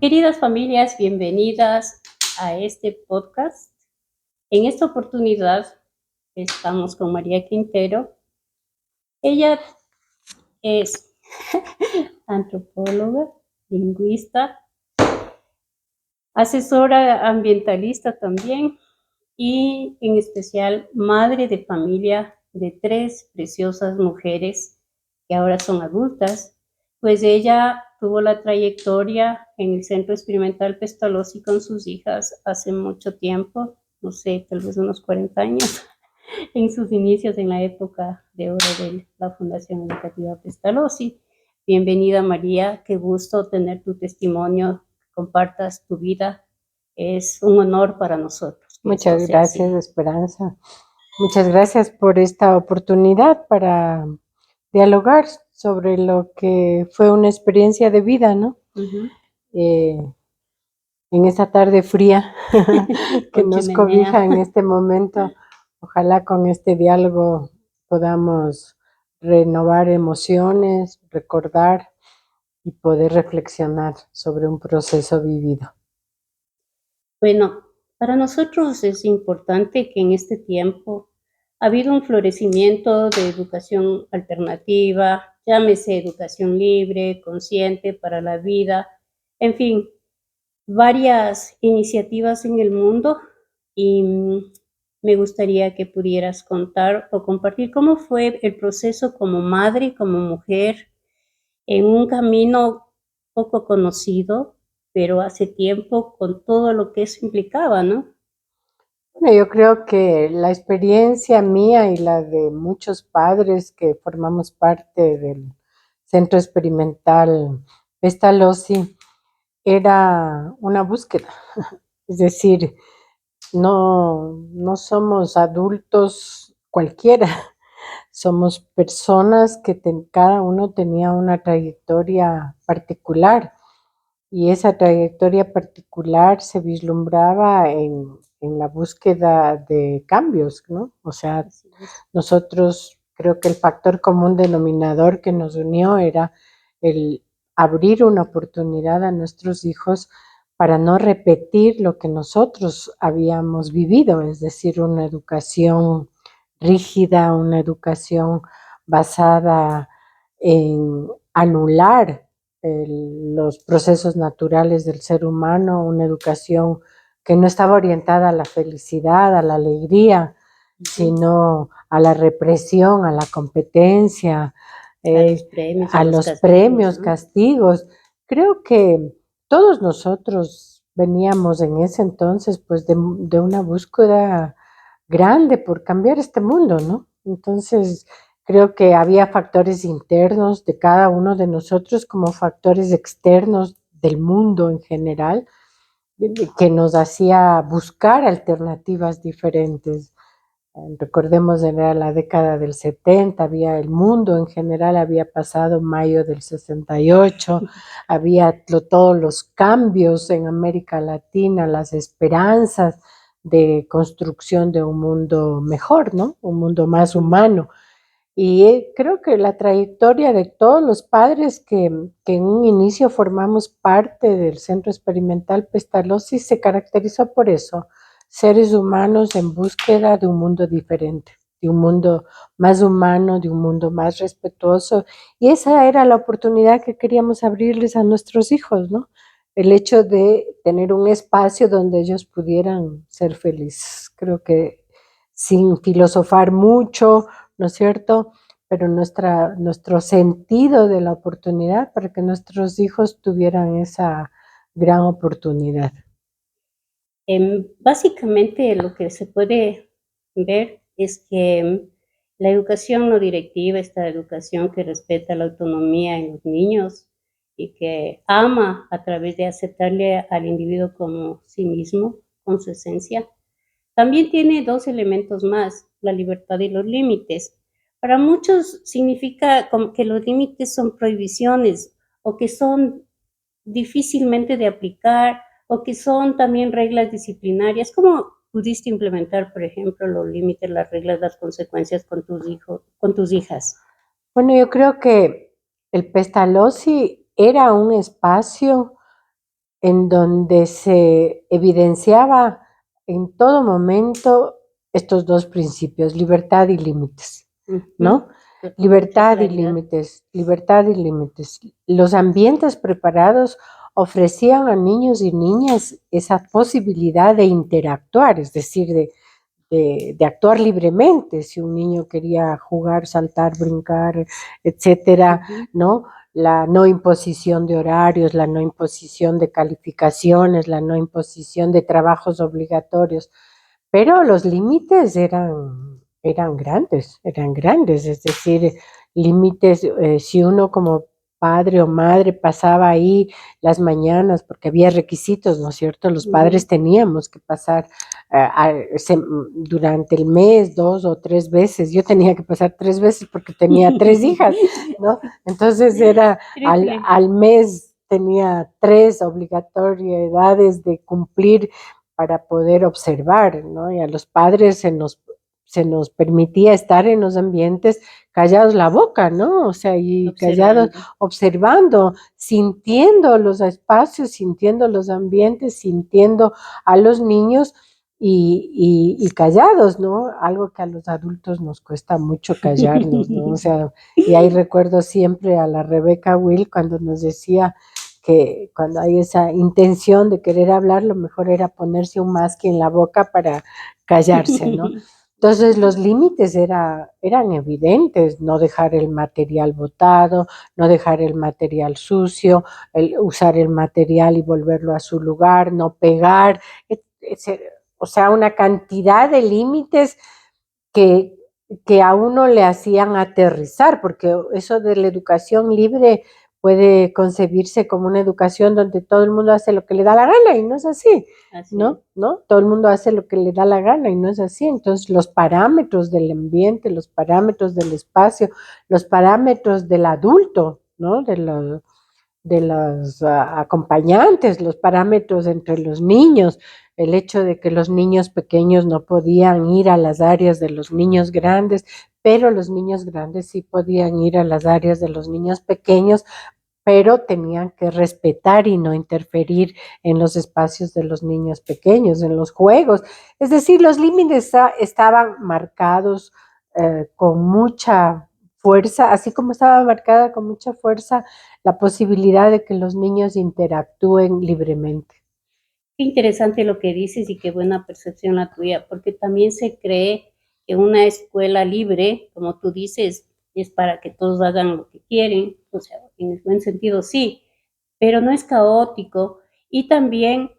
Queridas familias, bienvenidas a este podcast. En esta oportunidad estamos con María Quintero. Ella es antropóloga, lingüista, asesora ambientalista también y en especial madre de familia de 3 preciosas mujeres que ahora son adultas. Pues ella tuvo la trayectoria en el Centro Experimental Pestalozzi con sus hijas hace mucho tiempo, no sé, tal vez unos 40 años, en sus inicios en la época de oro de la Fundación Educativa Pestalozzi. Bienvenida, María, qué gusto tener tu testimonio, que compartas tu vida. Es un honor para nosotros. Muchas gracias, Esperanza. Muchas gracias por esta oportunidad para dialogar sobre lo que fue una experiencia de vida, ¿no? En esta tarde fría que nos cobija en este momento. Ojalá con este diálogo podamos renovar emociones, recordar y poder reflexionar sobre un proceso vivido. Bueno, para nosotros es importante que en este tiempo ha habido un florecimiento de educación alternativa, llámese educación libre, consciente para la vida, en fin, varias iniciativas en el mundo, y me gustaría que pudieras contar o compartir cómo fue el proceso como madre, como mujer, en un camino poco conocido, pero hace tiempo con todo lo que eso implicaba, ¿no? Bueno, yo creo que la experiencia mía y la de muchos padres que formamos parte del Centro Experimental Pestalozzi era una búsqueda. Es decir, no somos adultos cualquiera, somos personas que cada uno tenía una trayectoria particular y esa trayectoria particular se vislumbraba en la búsqueda de cambios, ¿no? O sea, nosotros creo que el factor común denominador que nos unió era el abrir una oportunidad a nuestros hijos para no repetir lo que nosotros habíamos vivido, es decir, una educación rígida, una educación basada en anular los procesos naturales del ser humano, una educación que no estaba orientada a la felicidad, a la alegría, sino a la represión, a la competencia, a los premios, castigos. Creo que todos nosotros veníamos en ese entonces pues de una búsqueda grande por cambiar este mundo, ¿no? Entonces, creo que había factores internos de cada uno de nosotros como factores externos del mundo en general que nos hacía buscar alternativas diferentes. Recordemos, era la década del 70, había el mundo en general, había pasado mayo del 68, había todos los cambios en América Latina, las esperanzas de construcción de un mundo mejor, ¿no? Un mundo más humano. Y creo que la trayectoria de todos los padres que en un inicio formamos parte del Centro Experimental Pestalozzi se caracterizó por eso, seres humanos en búsqueda de un mundo diferente, de un mundo más humano, de un mundo más respetuoso. Y esa era la oportunidad que queríamos abrirles a nuestros hijos, ¿no? El hecho de tener un espacio donde ellos pudieran ser felices. Creo que sin filosofar mucho, ¿no es cierto? Pero nuestro sentido de la oportunidad para que nuestros hijos tuvieran esa gran oportunidad. Básicamente lo que se puede ver es que la educación no directiva, esta educación que respeta la autonomía en los niños y que ama a través de aceptarle al individuo como sí mismo, con su esencia, también tiene 2 elementos más, la libertad y los límites. Para muchos significa como que los límites son prohibiciones o que son difícilmente de aplicar o que son también reglas disciplinarias. ¿Cómo pudiste implementar, por ejemplo, los límites, las reglas, las consecuencias con tus hijos, con tus hijas? Bueno, yo creo que el Pestalozzi era un espacio en donde se evidenciaba en todo momento estos dos principios, libertad y límites, Ujú, ¿no? con mucha Libertad y claridad. límites, libertad y límites. Los ambientes preparados ofrecían a niños y niñas esa posibilidad de interactuar, es decir, de actuar libremente, si un niño quería jugar, saltar, brincar, etcétera, Ujú. ¿no? La no imposición de horarios, la no imposición de calificaciones, la no imposición de trabajos obligatorios, pero los límites eran grandes, es decir, límites, si uno como padre o madre pasaba ahí las mañanas, porque había requisitos, ¿no es cierto? Los padres Ujú. teníamos que pasar durante el mes 2 o 3 veces. Yo tenía que pasar 3 veces porque tenía 3 hijas, ¿no? Entonces era Triple. al mes tenía 3 obligatoriedades de cumplir para poder observar, ¿no? Y a los padres se nos permitía estar en los ambientes callados la boca, ¿no? O sea, y callados, Observando. observando, sintiendo los espacios, sintiendo los ambientes, sintiendo a los niños y callados, ¿no? Algo que a los adultos nos cuesta mucho callarnos, ¿no? O sea, y ahí recuerdo siempre a la Rebeca Will cuando nos decía que cuando hay esa intención de querer hablar, lo mejor era ponerse un masking en la boca para callarse, ¿no? Entonces los límites eran evidentes, no dejar el material botado, no dejar el material sucio, usar el material y volverlo a su lugar, no pegar, o sea, una cantidad de límites que, que a uno le hacían aterrizar, porque eso de la educación libre puede concebirse como una educación donde todo el mundo hace lo que le da la gana y no es así, Así es. ¿no? ¿No? Todo el mundo hace lo que le da la gana y no es así. Entonces, los parámetros del ambiente, los parámetros del espacio, los parámetros del adulto, ¿no? De los acompañantes, los parámetros entre los niños, el hecho de que los niños pequeños no podían ir a las áreas de los niños grandes, pero los niños grandes sí podían ir a las áreas de los niños pequeños, pero tenían que respetar y no interferir en los espacios de los niños pequeños, en los juegos. Es decir, los límites estaban marcados con mucha fuerza, así como estaba marcada con mucha fuerza la posibilidad de que los niños interactúen libremente. Qué interesante lo que dices y qué buena percepción la tuya, porque también se cree que una escuela libre, como tú dices, es para que todos hagan lo que quieren, o sea, en el buen sentido sí, pero no es caótico y también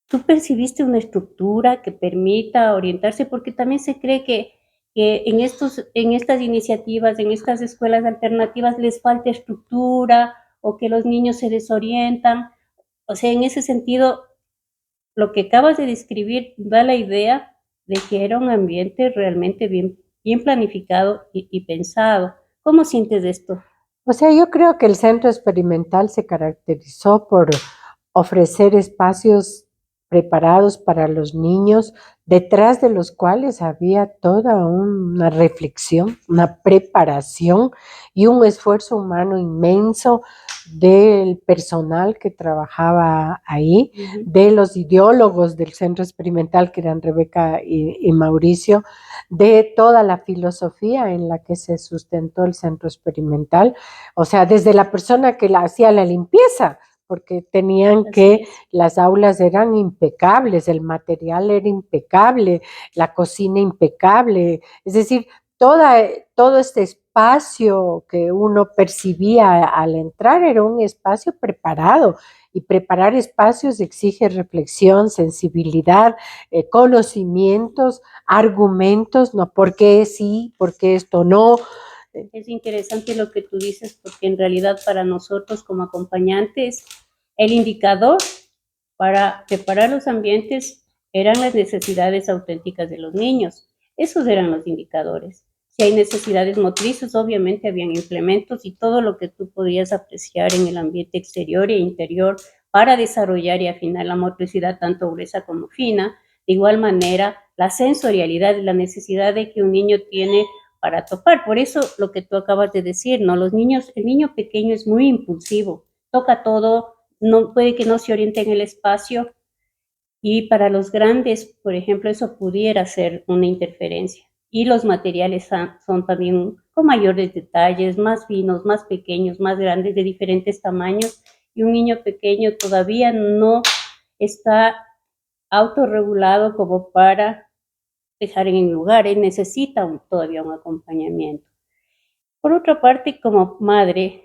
tú percibiste una estructura que permita orientarse, porque también se cree que en estas iniciativas, en estas escuelas alternativas les falta estructura o que los niños se desorientan. O sea, en ese sentido, lo que acabas de describir da la idea de que era un ambiente realmente bien planificado y pensado. ¿Cómo sientes esto? O sea, yo creo que el centro experimental se caracterizó por ofrecer espacios preparados para los niños, detrás de los cuales había toda una reflexión, una preparación y un esfuerzo humano inmenso del personal que trabajaba ahí, Uh -huh. de los ideólogos del centro experimental, que eran Rebeca y Mauricio, de toda la filosofía en la que se sustentó el centro experimental, o sea, desde la persona que hacía la limpieza, porque tenían Así que, es. las aulas eran impecables, el material era impecable, la cocina impecable, es decir, todo este espacio que uno percibía al entrar era un espacio preparado, y preparar espacios exige reflexión, sensibilidad, conocimientos, argumentos, no, ¿por qué sí, por qué esto no? Es interesante lo que tú dices porque en realidad para nosotros como acompañantes el indicador para preparar los ambientes eran las necesidades auténticas de los niños. Esos eran los indicadores. Si hay necesidades motrices, obviamente habían implementos y todo lo que tú podías apreciar en el ambiente exterior e interior para desarrollar y afinar la motricidad tanto gruesa como fina. De igual manera, la sensorialidad y la necesidad de que un niño tiene para topar. Por eso lo que tú acabas de decir, ¿no? Los niños, el niño pequeño es muy impulsivo, toca todo, no puede que no se oriente en el espacio, y para los grandes, por ejemplo, eso pudiera ser una interferencia. Y los materiales son también con mayores detalles, más finos, más pequeños, más grandes, de diferentes tamaños. Y un niño pequeño todavía no está autorregulado como para dejar en el lugar, él necesita todavía un acompañamiento. Por otra parte, como madre,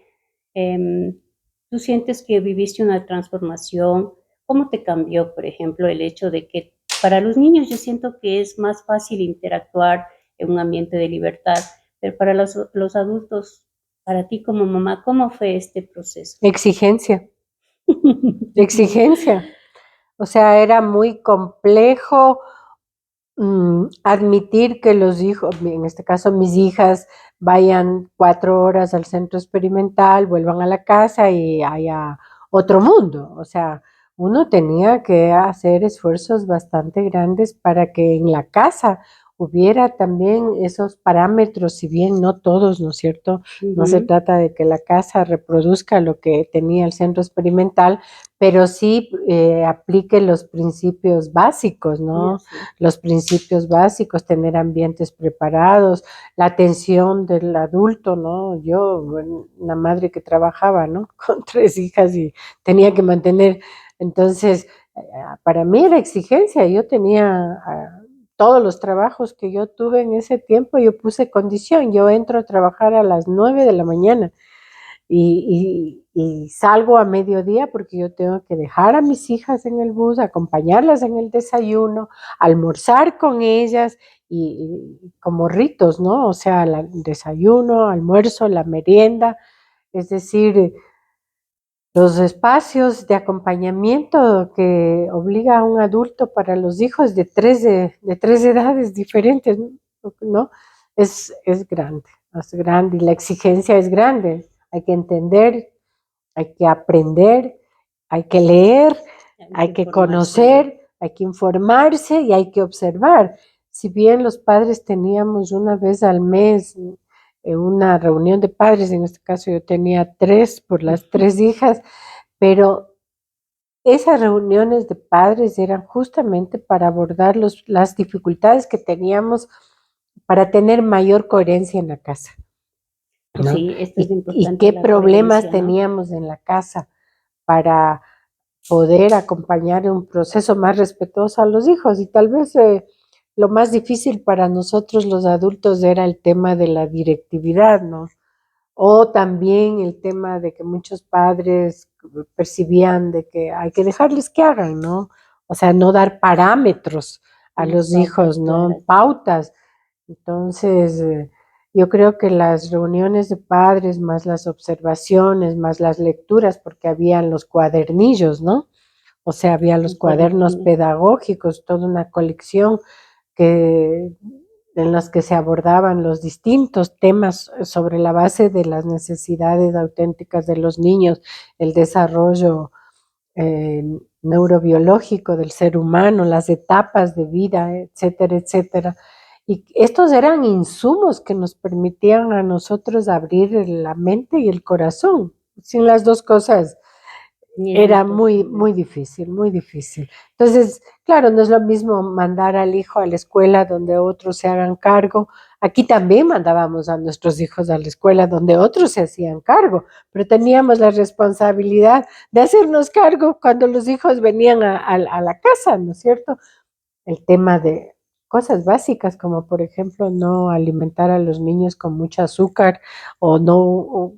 tú sientes que viviste una transformación. ¿Cómo te cambió, por ejemplo, el hecho de que para los niños yo siento que es más fácil interactuar en un ambiente de libertad, pero para los adultos, para ti como mamá, ¿cómo fue este proceso? Exigencia, exigencia. O sea, era muy complejo admitir que los hijos, en este caso mis hijas, vayan 4 horas al centro experimental, vuelvan a la casa y haya otro mundo. O sea, uno tenía que hacer esfuerzos bastante grandes para que en la casa hubiera también esos parámetros, si bien no todos, ¿no es cierto? No se trata de que la casa reproduzca lo que tenía el centro experimental, pero sí aplique los principios básicos, ¿no? Sí. Los principios básicos, tener ambientes preparados, la atención del adulto, ¿no? Yo, una madre que trabajaba, ¿no? Con 3 hijas y tenía que mantener, entonces, para mí era exigencia, yo tenía todos los trabajos que yo tuve en ese tiempo, yo puse condición, yo entro a trabajar a las 9 de la mañana y salgo a mediodía porque yo tengo que dejar a mis hijas en el bus, acompañarlas en el desayuno, almorzar con ellas y como ritos, ¿no? O sea, el desayuno, almuerzo, la merienda, es decir, los espacios de acompañamiento que obliga a un adulto para los hijos de tres edades diferentes, ¿no? Es grande y la exigencia es grande. Hay que entender, hay que aprender, hay que leer, hay que conocer, hay que informarse y hay que observar. Si bien los padres teníamos una vez al mes una reunión de padres, en este caso yo tenía 3 por las 3 hijas, pero esas reuniones de padres eran justamente para abordar las dificultades que teníamos para tener mayor coherencia en la casa, ¿no? Sí, esto es Y importante, qué la problemas coherencia, ¿no? teníamos en la casa para poder acompañar un proceso más respetuoso a los hijos. Y tal vez lo más difícil para nosotros los adultos era el tema de la directividad, ¿no? O también el tema de que muchos padres percibían de que hay que dejarles que hagan, ¿no? O sea, no dar parámetros a los hijos, ¿no? Pautas. Entonces, yo creo que las reuniones de padres, más las observaciones, más las lecturas, porque habían los cuadernillos, ¿no? O sea, había los cuadernos pedagógicos, toda una colección que en las que se abordaban los distintos temas sobre la base de las necesidades auténticas de los niños, el desarrollo eh, neurobiológico del ser humano, las etapas de vida, etcétera, etcétera. Y estos eran insumos que nos permitían a nosotros abrir la mente y el corazón. Sin las dos cosas era muy, muy difícil, muy difícil. Entonces, claro, no es lo mismo mandar al hijo a la escuela donde otros se hagan cargo. Aquí también mandábamos a nuestros hijos a la escuela donde otros se hacían cargo, pero teníamos la responsabilidad de hacernos cargo cuando los hijos venían a la casa, ¿no es cierto? El tema de cosas básicas como por ejemplo no alimentar a los niños con mucho azúcar o no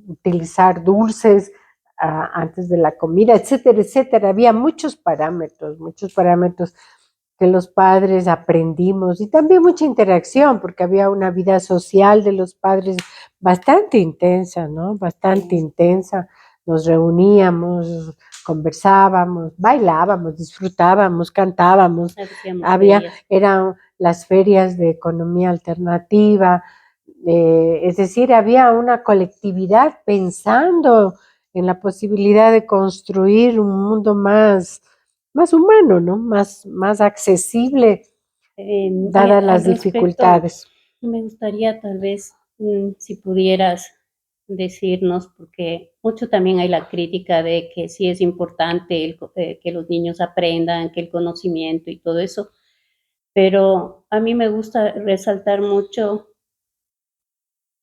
utilizar dulces antes de la comida, etcétera, etcétera. Había muchos parámetros que los padres aprendimos y también mucha interacción porque había una vida social de los padres bastante intensa, ¿no? Bastante intensa. Nos reuníamos, conversábamos, bailábamos, disfrutábamos, cantábamos. Eran las ferias de economía alternativa, es decir, había una colectividad pensando en la posibilidad de construir un mundo más humano, ¿no? Más accesible, dadas las dificultades. Me gustaría tal vez, si pudieras decirnos, porque mucho también hay la crítica de que sí es importante que los niños aprendan, que el conocimiento y todo eso, pero a mí me gusta resaltar mucho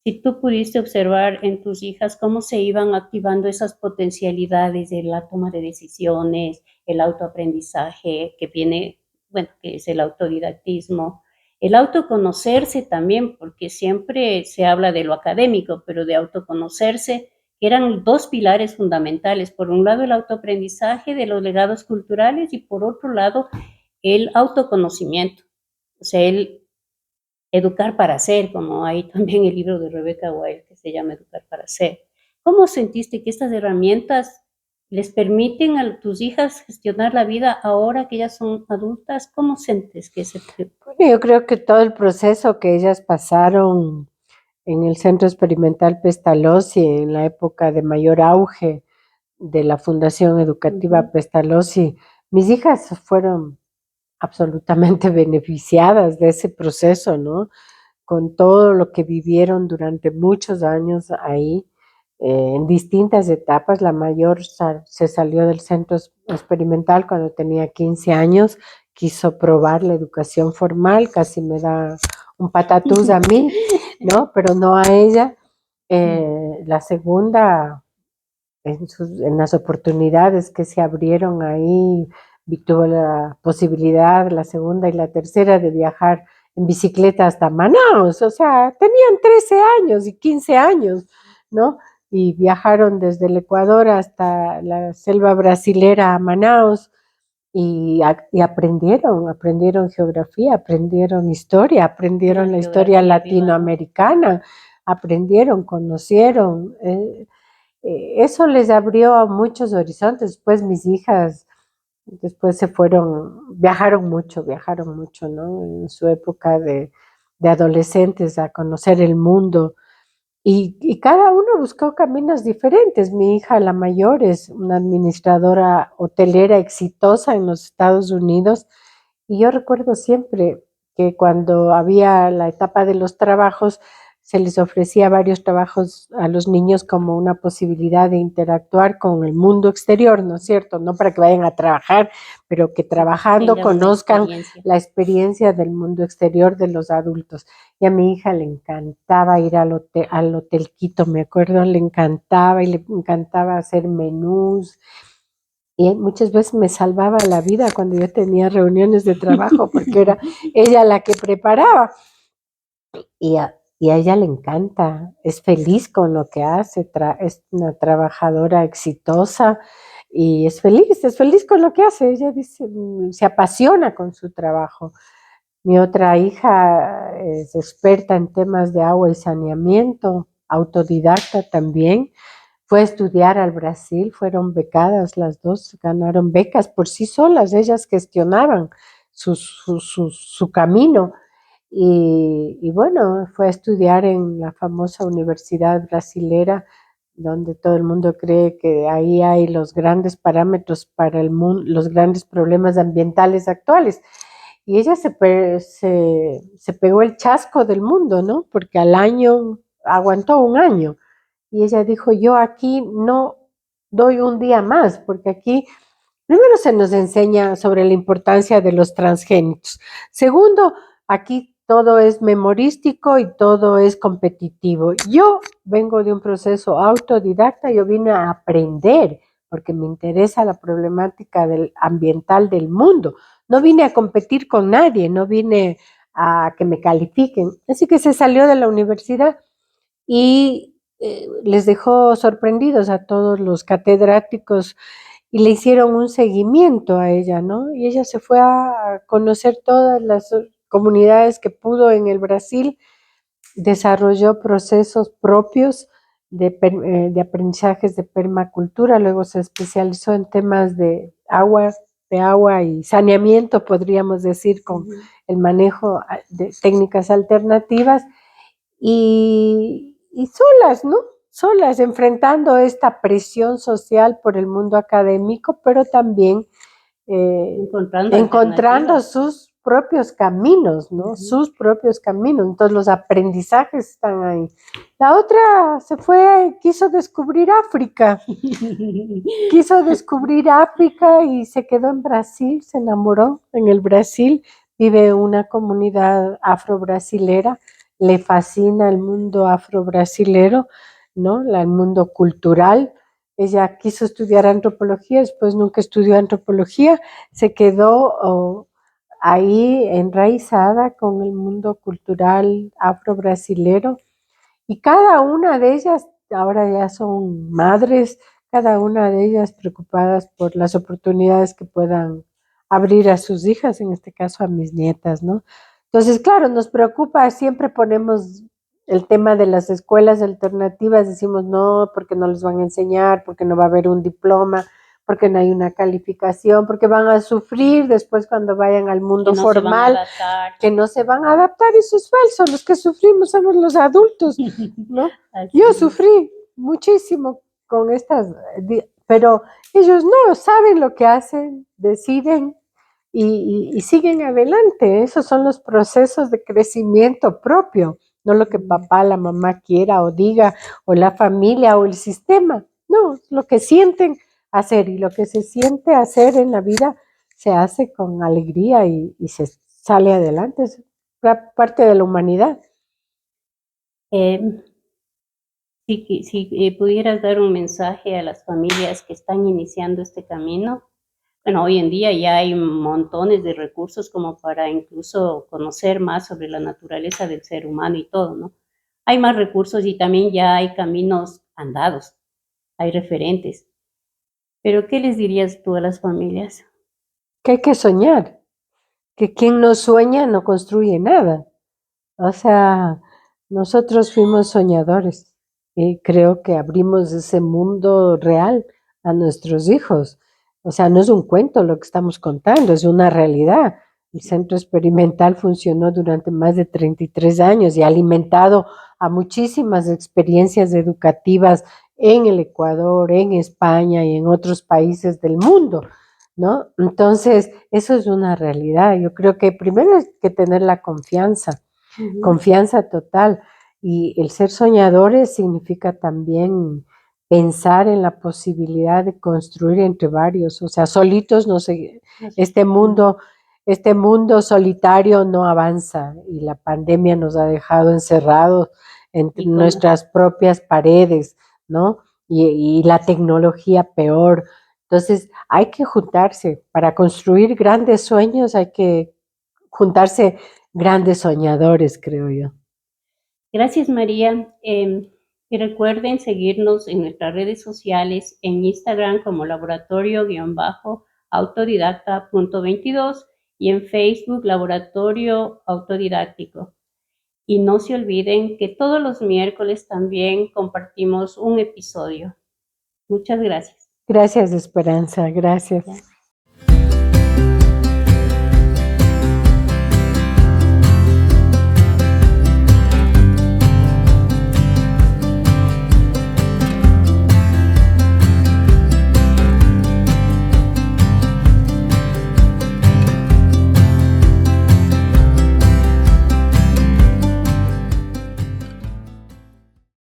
si tú pudiste observar en tus hijas cómo se iban activando esas potencialidades de la toma de decisiones, el autoaprendizaje que viene, bueno, que es el autodidactismo, el autoconocerse también, porque siempre se habla de lo académico, pero de autoconocerse, que eran dos pilares fundamentales. Por un lado, el autoaprendizaje de los legados culturales y por otro lado, el autoconocimiento. O sea, el Educar para ser, como hay también el libro de Rebecca Wild que se llama Educar para ser. ¿Cómo sentiste que estas herramientas les permiten a tus hijas gestionar la vida ahora que ellas son adultas? ¿Cómo sientes que se... Bueno, yo creo que todo el proceso que ellas pasaron en el Centro Experimental Pestalozzi, en la época de mayor auge de la Fundación Educativa Pestalozzi, mis hijas fueron absolutamente beneficiadas de ese proceso, ¿no? Con todo lo que vivieron durante muchos años ahí, en distintas etapas. La mayor se salió del centro experimental cuando tenía 15 años, quiso probar la educación formal, casi me da un patatús a mí, ¿no? Pero no a ella. La segunda, en las oportunidades que se abrieron ahí, tuvo la posibilidad, la segunda y la tercera, de viajar en bicicleta hasta Manaus. O sea, tenían 13 años y 15 años, ¿no? Y viajaron desde el Ecuador hasta la selva brasilera a Manaus y aprendieron geografía, aprendieron historia, aprendieron la historia latinoamericana, aprendieron, conocieron. Eso les abrió muchos horizontes. Después mis hijas, después viajaron mucho, ¿no? En su época de adolescentes, a conocer el mundo. Y cada uno buscó caminos diferentes. Mi hija, la mayor, es una administradora hotelera exitosa en los Estados Unidos. Y yo recuerdo siempre que cuando había la etapa de los trabajos, se les ofrecía varios trabajos a los niños como una posibilidad de interactuar con el mundo exterior, ¿no es cierto? No para que vayan a trabajar, pero que trabajando conozcan la experiencia del mundo exterior de los adultos. Y a mi hija le encantaba ir al Hotel Quito, me acuerdo, le encantaba, y le encantaba hacer menús. Y muchas veces me salvaba la vida cuando yo tenía reuniones de trabajo, porque era ella la que preparaba. Y a ella le encanta, es feliz con lo que hace, es una trabajadora exitosa y es feliz con lo que hace. Ella dice, se apasiona con su trabajo. Mi otra hija es experta en temas de agua y saneamiento, autodidacta también. Fue a estudiar al Brasil, fueron becadas las dos, ganaron becas por sí solas, ellas gestionaban su camino. Y bueno, fue a estudiar en la famosa Universidad Brasilera, donde todo el mundo cree que ahí hay los grandes parámetros para el mundo, los grandes problemas ambientales actuales. Y ella se pegó el chasco del mundo, ¿no? Porque al año, aguantó un año. Y ella dijo, yo aquí no doy un día más, porque aquí primero se nos enseña sobre la importancia de los transgénicos. Segundo, aquí todo es memorístico y todo es competitivo. Yo vengo de un proceso autodidacta, yo vine a aprender porque me interesa la problemática ambiental del mundo. No vine a competir con nadie, no vine a que me califiquen. Así que se salió de la universidad y les dejó sorprendidos a todos los catedráticos y le hicieron un seguimiento a ella, ¿no? Y ella se fue a conocer todas las comunidades que pudo en el Brasil, desarrolló procesos propios de aprendizajes de permacultura, luego se especializó en temas de agua y saneamiento, podríamos decir, con el manejo de técnicas alternativas y solas, ¿no? Solas, enfrentando esta presión social por el mundo académico, pero también encontrando sus propios caminos, ¿no? Ujú. Sus propios caminos. Entonces los aprendizajes están ahí. La otra se fue, quiso descubrir África. Quiso descubrir África y se quedó en Brasil, se enamoró en el Brasil, vive una comunidad afro-brasilera, le fascina el mundo afro-brasilero, ¿no? El mundo cultural. Ella quiso estudiar antropología, después nunca estudió antropología, se quedó ahí enraizada con el mundo cultural afro-brasilero y cada una de ellas ahora ya son madres, cada una de ellas preocupadas por las oportunidades que puedan abrir a sus hijas, en este caso a mis nietas, ¿no? Entonces, claro, nos preocupa, siempre ponemos el tema de las escuelas alternativas, decimos no, porque no les van a enseñar, porque no va a haber un diploma, porque no hay una calificación, porque van a sufrir después cuando vayan al mundo Que no se van a formal, adaptar. que no se van a adaptar, eso es falso, los que sufrimos somos los adultos, ¿no? Así Yo es. sufrí muchísimo con estas, pero ellos no saben lo que hacen, deciden y siguen adelante. Esos son los procesos de crecimiento propio, no lo que papá, la mamá quiera o diga, o la familia o el sistema. No, lo que sienten hacer y lo que se siente hacer en la vida se hace con alegría y se sale adelante. Es parte de la humanidad. Eh, si pudieras dar un mensaje a las familias que están iniciando este camino, bueno, hoy en día ya hay montones de recursos como para incluso conocer más sobre la naturaleza del ser humano y todo, ¿no? Hay más recursos y también ya hay caminos andados, hay referentes. Pero ¿qué les dirías tú a las familias? Que hay que soñar, que quien no sueña no construye nada. O sea, nosotros fuimos soñadores y creo que abrimos ese mundo real a nuestros hijos. O sea, no es un cuento lo que estamos contando, es una realidad. El centro experimental funcionó durante más de 33 años y ha alimentado a muchísimas experiencias educativas en el Ecuador, en España y en otros países del mundo, ¿no? Entonces, eso es una realidad. Yo creo que primero hay que tener la confianza. Confianza total. Y el ser soñadores significa también pensar en la posibilidad de construir entre varios. O sea, solitos no se, este mundo solitario no avanza y la pandemia nos ha dejado encerrados entre Y como, nuestras propias paredes, ¿no? Y la tecnología peor. Entonces, hay que juntarse. Para construir grandes sueños hay que juntarse grandes soñadores, creo yo. gracias María. Y recuerden seguirnos en nuestras redes sociales, en Instagram como laboratorio-autodidacta.22 y en Facebook Laboratorio Autodidáctico. Y no se olviden que todos los miércoles también compartimos un episodio. Muchas gracias. Gracias, Esperanza. Gracias. ¿Ya?